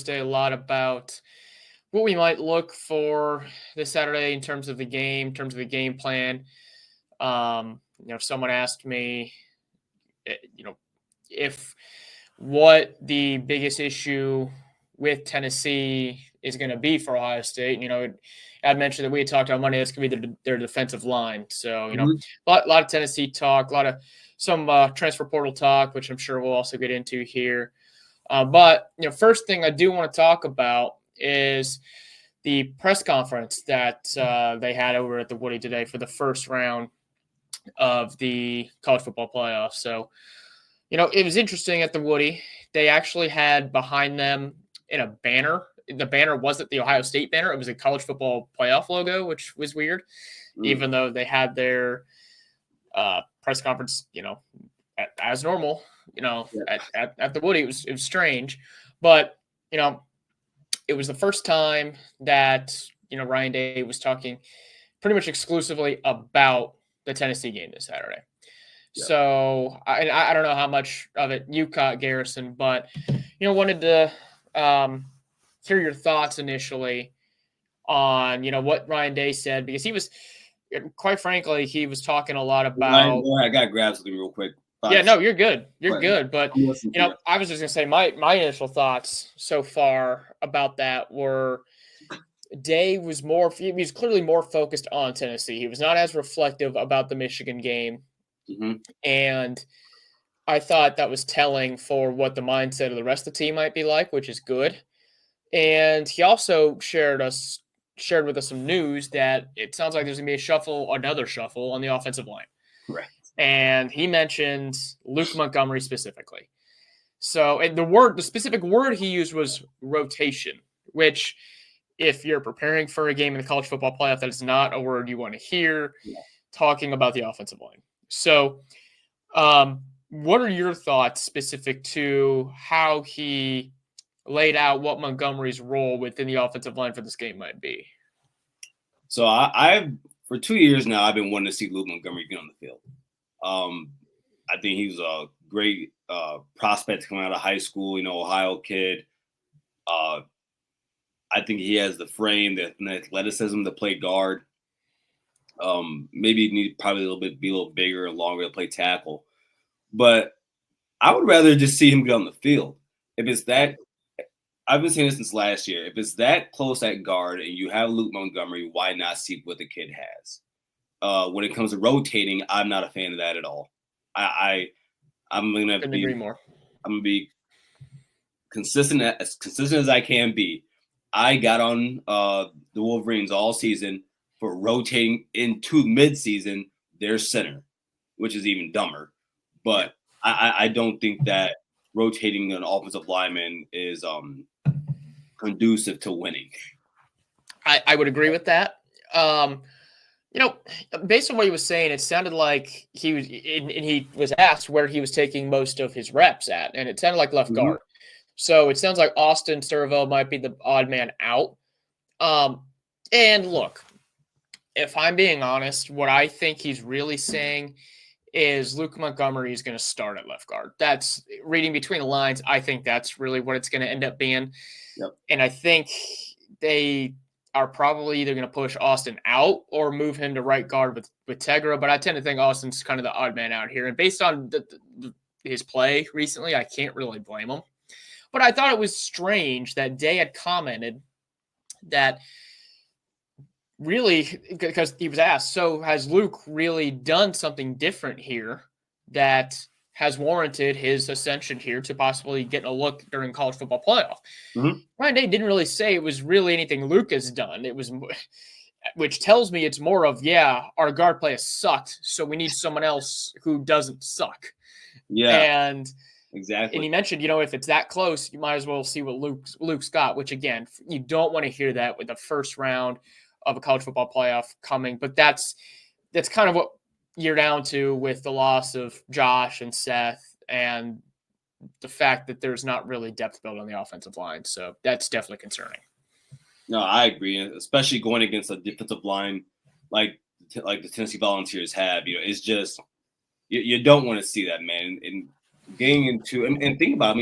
State a lot about what we might look for this Saturday in terms of the game, in terms of the game plan. Someone asked me, if what the biggest issue with Tennessee is going to be for Ohio State. I'd mentioned that we had talked on Monday. That's going to be their defensive line. So, a lot of Tennessee talk, a lot of some transfer portal talk, which I'm sure we'll also get into here. But first thing I do want to talk about is the press conference that they had over at the Woody today for the first round of the college football playoff. So, it was interesting at the Woody. They actually had behind them in a banner. The banner wasn't the Ohio State banner. It was a college football playoff logo, which was weird, even though they had their press conference, as normal, at the Woody. It was strange, but, it was the first time that, Ryan Day was talking pretty much exclusively about the Tennessee game this Saturday. Yeah. So I don't know how much of it you caught, Garrison, but, wanted to hear your thoughts initially on, what Ryan Day said, because he was, quite frankly, he was talking a lot about. I got to grab something real quick. Yeah, no, you're good. You're good. But, I was just going to say my initial thoughts so far about that were Day was he was clearly more focused on Tennessee. He was not as reflective about the Michigan game. Mm-hmm. And I thought that was telling for what the mindset of the rest of the team might be like, which is good. And he also shared with us some news that it sounds like there's going to be another shuffle on the offensive line. Right. And he mentioned Luke Montgomery specifically. So, and the specific word he used was rotation, which if you're preparing for a game in the college football playoff, that is not a word you want to hear talking about the offensive line. So, what are your thoughts specific to how he laid out what Montgomery's role within the offensive line for this game might be? So I've for 2 years now, I've been wanting to see Luke Montgomery get on the field. I think he was a great prospect coming out of high school, Ohio kid. I think he has the frame, the athleticism to play guard. Maybe he need probably be a little bigger and longer to play tackle. But I would rather just see him get on the field. If it's that, I've been saying this since last year. If it's that close at guard and you have Luke Montgomery, why not see what the kid has? When it comes to rotating, I'm not a fan of that at all. I'm gonna agree more. I'm gonna be consistent as I can be. I got on the Wolverines all season for rotating into midseason their center, which is even dumber. But I don't think that rotating an offensive lineman is conducive to winning. I would agree with that. Based on what he was saying, it sounded like he was asked where he was taking most of his reps at, and it sounded like left guard. So it sounds like Austin Sturvell might be the odd man out. And look, if I'm being honest, what I think he's really saying is Luke Montgomery is going to start at left guard. That's reading between the lines. I think that's really what it's going to end up being. Yep. And I think they are probably either going to push Austin out or move him to right guard with Tegra. But I tend to think Austin's kind of the odd man out here. And based on his play recently, I can't really blame him. But I thought it was strange that Day had commented that really, because he was asked, so has Luke really done something different here that has warranted his ascension here to possibly getting a look during college football playoff? Mm-hmm. Ryan Day didn't really say it was really anything Luke has done. It was, which tells me it's more of, our guard play has sucked, so we need someone else who doesn't suck. Yeah. And exactly. And he mentioned, if it's that close, you might as well see what Luke's got, which, again, you don't want to hear that with the first round of a college football playoff coming. But that's kind of what you're down to with the loss of Josh and Seth and the fact that there's not really depth built on the offensive line. So that's definitely concerning. No, I agree, especially going against a defensive line like the Tennessee Volunteers have. It's just you don't want to see that, man. And getting into and think about,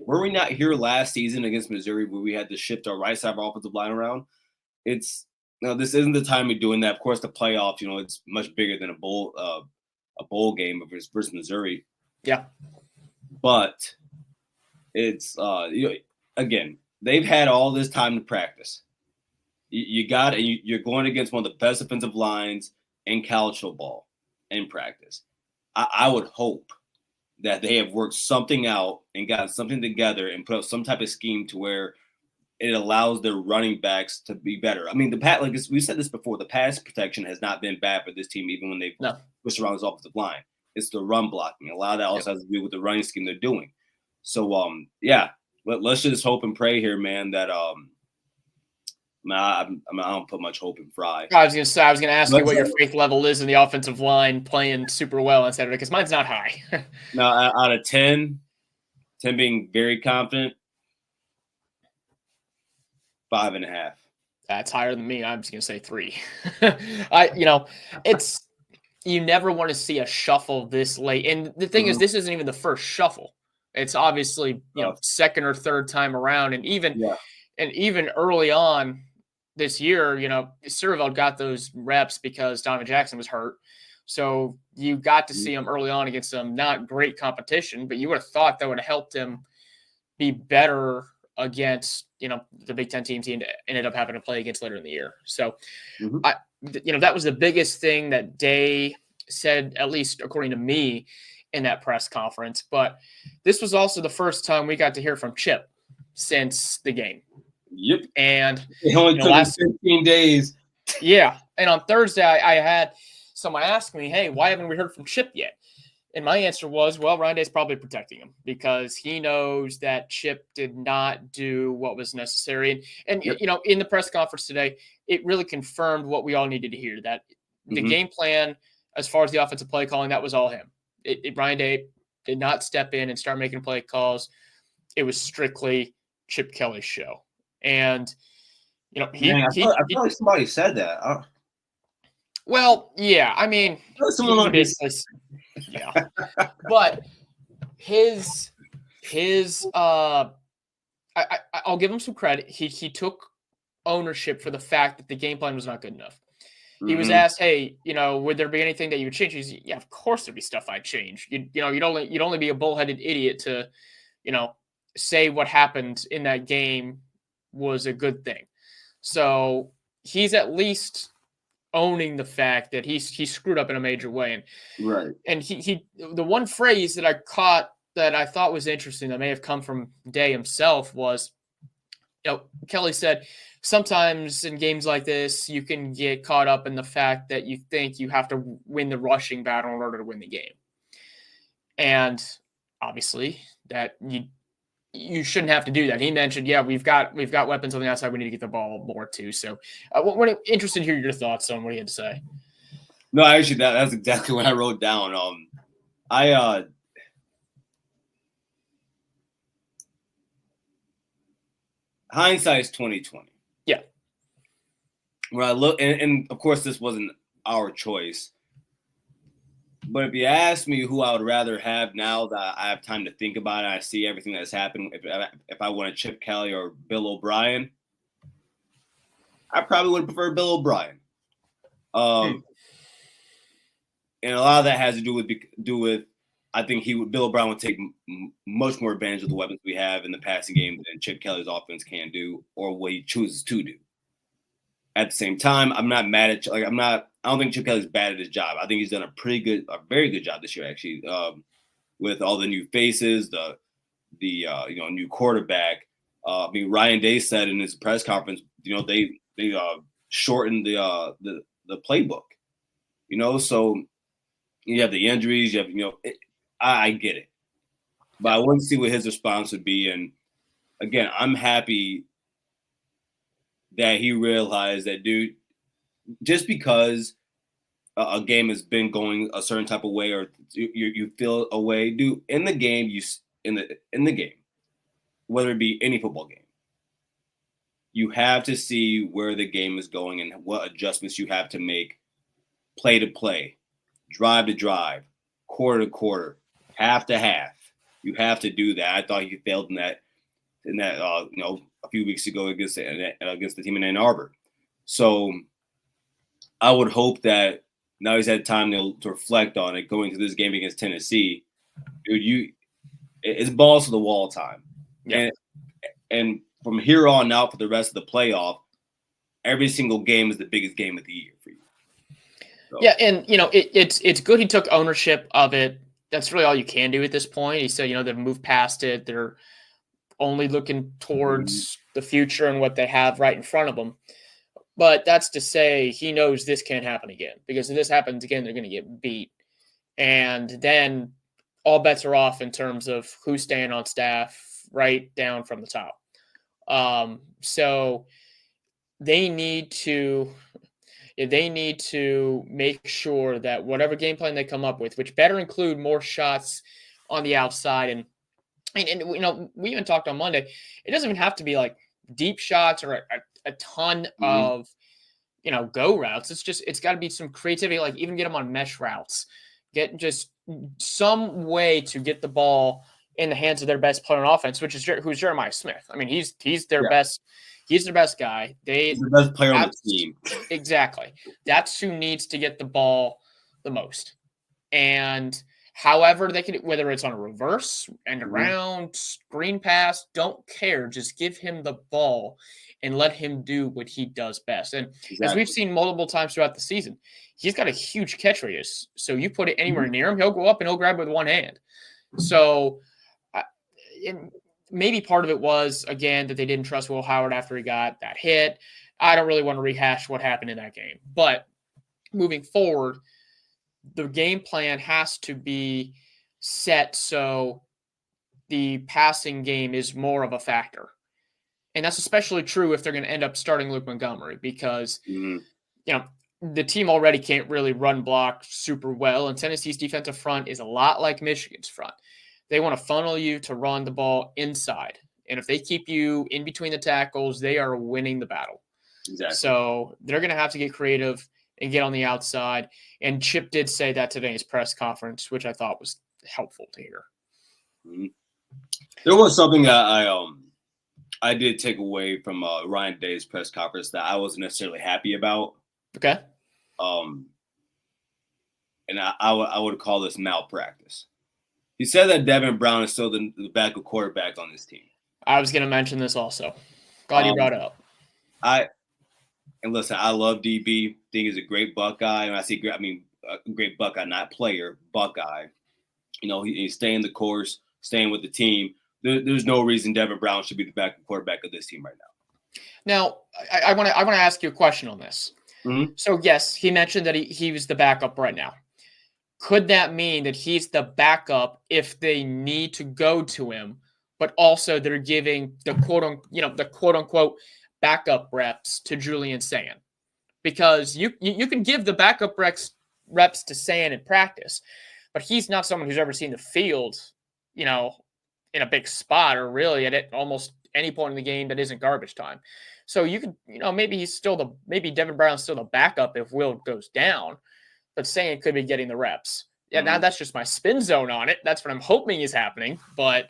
were we not here last season against Missouri where we had to shift our right side of our offensive line around? It's this isn't the time of doing that. Of course, the playoffs, it's much bigger than a bowl game versus Missouri. Yeah, but it's again, they've had all this time to practice. You're going against one of the best offensive lines in college football in practice. I would hope that they have worked something out and gotten something together and put up some type of scheme to where it allows their running backs to be better. I mean, we said this before, the pass protection has not been bad for this team, even when they've pushed around this offensive line. It's the run blocking. A lot of that also has to do with the running scheme they're doing. So, let's just hope and pray here, man, that I don't put much hope in Fry. I was gonna ask you what your faith level is in the offensive line playing super well on Saturday, because mine's not high. Now, out of 10 being very confident, 5.5. That's higher than me. I'm just gonna say 3. You never want to see a shuffle this late. And the thing is, this isn't even the first shuffle. It's obviously second or third time around, and even early on this year, Sierreveld got those reps because Donovan Jackson was hurt. So you got to see him early on against some not great competition, but you would have thought that would have helped him be better against, the Big Ten teams he ended up having to play against later in the year. So, that was the biggest thing that Day said, at least according to me, in that press conference. But this was also the first time we got to hear from Chip since the game. Yep. And it only took 15 days. Yeah. And on Thursday, I had someone ask me, hey, why haven't we heard from Chip yet? And my answer was, well, Ryan Day's probably protecting him because he knows that Chip did not do what was necessary. And in the press conference today, it really confirmed what we all needed to hear, that the game plan, as far as the offensive play calling, that was all him. Ryan Day did not step in and start making play calls. It was strictly Chip Kelly's show. And, I feel like somebody said that. Well, yeah, I mean, someone yeah, but I'll give him some credit. He took ownership for the fact that the game plan was not good enough. He was asked, hey, would there be anything that you would change? He's, yeah, of course there'd be stuff I'd change. You'd only be a bullheaded idiot to, say what happened in that game was a good thing. So he's at least owning the fact that he screwed up in a major way. And right. And he the one phrase that I caught that I thought was interesting that may have come from Day himself was, Kelly said, sometimes in games like this, you can get caught up in the fact that you think you have to win the rushing battle in order to win the game. And obviously that you shouldn't have to do that. He mentioned, we've got weapons on the outside. We need to get the ball more too. So I'm interested to hear your thoughts on what he had to say. No, actually, that's exactly what I wrote down. Hindsight's 20/20. Yeah. When I look, and of course, this wasn't our choice. But if you ask me who I would rather have now that I have time to think about it, I see everything that's happened. If I want Chip Kelly or Bill O'Brien, I probably would prefer Bill O'Brien. And a lot of that has to do with I think Bill O'Brien would take much more advantage of the weapons we have in the passing game than Chip Kelly's offense can do, or what he chooses to do. At the same time, I'm not mad at I don't think Chip Kelly's bad at his job. I think he's done a very good job this year, actually, with all the new faces, the new quarterback. Ryan Day said in his press conference, they shortened the playbook, so you have the injuries, I get it, but I want to see what his response would be. And again, I'm happy that he realized that, dude, just because a game has been going a certain type of way, or you feel a way, dude, in the game, in the game, whether it be any football game, you have to see where the game is going and what adjustments you have to make, play to play, drive to drive, quarter to quarter, half to half. You have to do that. I thought he failed in that a few weeks ago against the team in Ann Arbor. So I would hope that now he's had time to reflect on it going to this game against Tennessee. Dude, it's balls to the wall time. Yeah. And from here on out for the rest of the playoff, every single game is the biggest game of the year for you. So. Yeah, and it's good he took ownership of it. That's really all you can do at this point. He said, they've moved past it. They're only looking towards the future and what they have right in front of them. But that's to say he knows this can't happen again, because if this happens again, they're going to get beat. And then all bets are off in terms of who's staying on staff right down from the top. So they need to make sure that whatever game plan they come up with, which better include more shots on the outside. And we even talked on Monday, it doesn't even have to be like deep shots or a ton of, go routes. It's got to be some creativity, like even get them on mesh routes, get just some way to get the ball in the hands of their best player on offense, who's Jeremiah Smith. I mean, he's their best. He's their best guy. He's the best player on the team. Exactly. That's who needs to get the ball the most. And however they can, whether it's on a reverse, end around, screen pass, don't care. Just give him the ball and let him do what he does best. And as we've seen multiple times throughout the season, he's got a huge catch radius. So you put it anywhere near him, he'll go up and he'll grab it with one hand. So maybe part of it was, again, that they didn't trust Will Howard after he got that hit. I don't really want to rehash what happened in that game. But moving forward, the game plan has to be set so the passing game is more of a factor. And that's especially true if they're going to end up starting Luke Montgomery, because, the team already can't really run block super well. And Tennessee's defensive front is a lot like Michigan's front. They want to funnel you to run the ball inside. And if they keep you in between the tackles, they are winning the battle. Exactly. So they're going to have to get creative and get on the outside. And Chip did say that today in his press conference, which I thought was helpful to hear. There was something that I did take away from Ryan Day's press conference that I wasn't necessarily happy about. Okay. And I would call this malpractice. He said that Devin Brown is still the backup quarterback on this team. I was going to mention this also. Glad you brought it up. Listen, I love DB. Think he's a great Buckeye. And a great Buckeye, not player, Buckeye. He's staying the course, staying with the team. There's no reason Devin Brown should be the backup quarterback of this team right now. Now, I want to ask you a question on this. So, yes, he mentioned that he was the backup right now. Could that mean that he's the backup if they need to go to him, but also they're giving the quote unquote backup reps to Julian Sand? Because you can give the backup reps to Sand in practice, but he's not someone who's ever seen the field, in a big spot or really at almost any point in the game that isn't garbage time. So you could, maybe Devin Brown's still the backup if Will goes down, but Sand could be getting the reps. Yeah, now that's just my spin zone on it. That's what I'm hoping is happening. But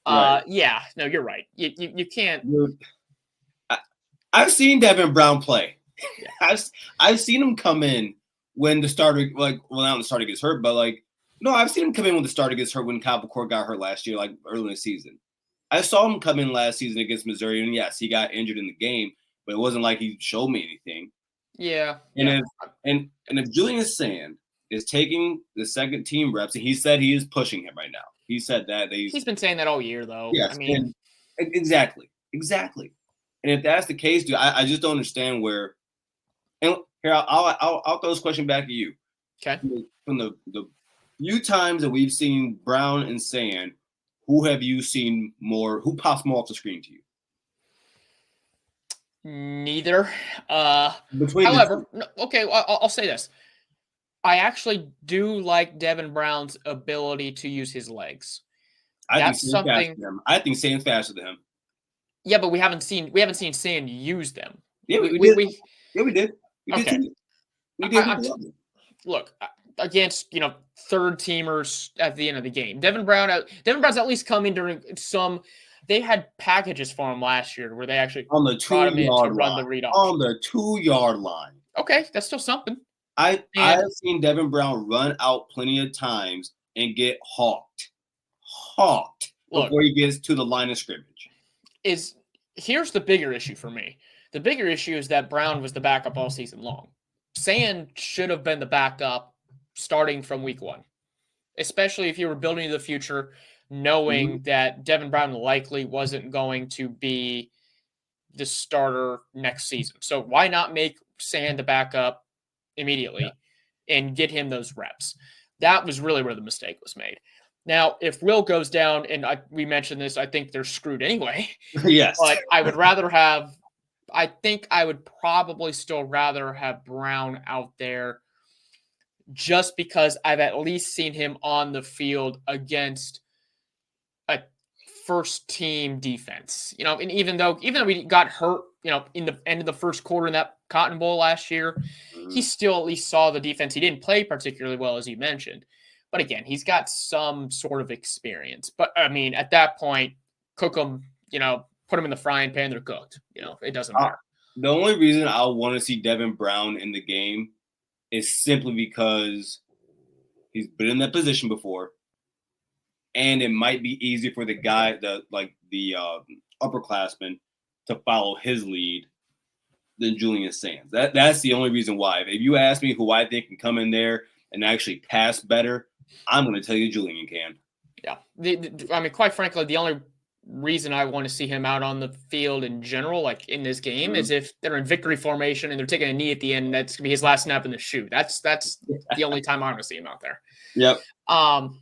yeah, no, you're right. You can't. I've seen Devin Brown play. Yeah. I've seen him come in when the starter, not when the starter gets hurt, but I've seen him come in when the starter gets hurt when Kyle McCord got hurt last year, early in the season. I saw him come in last season against Missouri, and yes, he got injured in the game, but it wasn't like he showed me anything. Yeah. And if Julian Sand is taking the second team reps, and he said he is pushing him right now. He said that he's been saying that all year, though. Yes, exactly. And if that's the case, dude, I just don't understand where. And here, I'll throw this question back to you. Okay. From the few times that we've seen Brown and Sand, who have you seen more? Who pops more off the screen to you? Neither. However, I'll say this. I actually do like Devin Brown's ability to use his legs. I think Sand's faster than him. Yeah, but we haven't seen Sand use them. Yeah, we did. We did. Okay. We did. Look, against, third teamers at the end of the game. Devin Brown's at least coming during some. They had packages for him last year where they actually on the brought him in to 2-yard run line. the read option. On the 2-yard line. Okay, that's still something. I've seen Devin Brown run out plenty of times and get hawked before he gets to the line of scrimmage. Here's the bigger issue for me. The bigger issue is that Brown was the backup all season long. Sand should have been the backup starting from week 1, especially if you were building to the future, knowing that Devin Brown likely wasn't going to be the starter next season. So why not make Sand the backup immediately and get him those reps? That was really where the mistake was made. Now, if Will goes down, and we mentioned this, I think they're screwed anyway. Yes. But I think I would probably still rather have Brown out there just because I've at least seen him on the field against a first team defense. And even though we got hurt, in the end of the first quarter in that Cotton Bowl last year, he still at least saw the defense. He didn't play particularly well, as you mentioned. But again, he's got some sort of experience. But I mean, at that point, cook them, put them in the frying pan, they're cooked. It doesn't matter. The only reason I want to see Devin Brown in the game is simply because he's been in that position before. And it might be easier for the guy, the upperclassman, to follow his lead than Julian Sands. That's the only reason why. If you ask me who I think can come in there and actually pass better, I'm going to tell you Julian can. Yeah. I mean, quite frankly, the only reason I want to see him out on the field in general, like in this game, is if they're in victory formation and they're taking a knee at the end. That's going to be his last snap in the shoe. That's the only time I want to see him out there. Yep.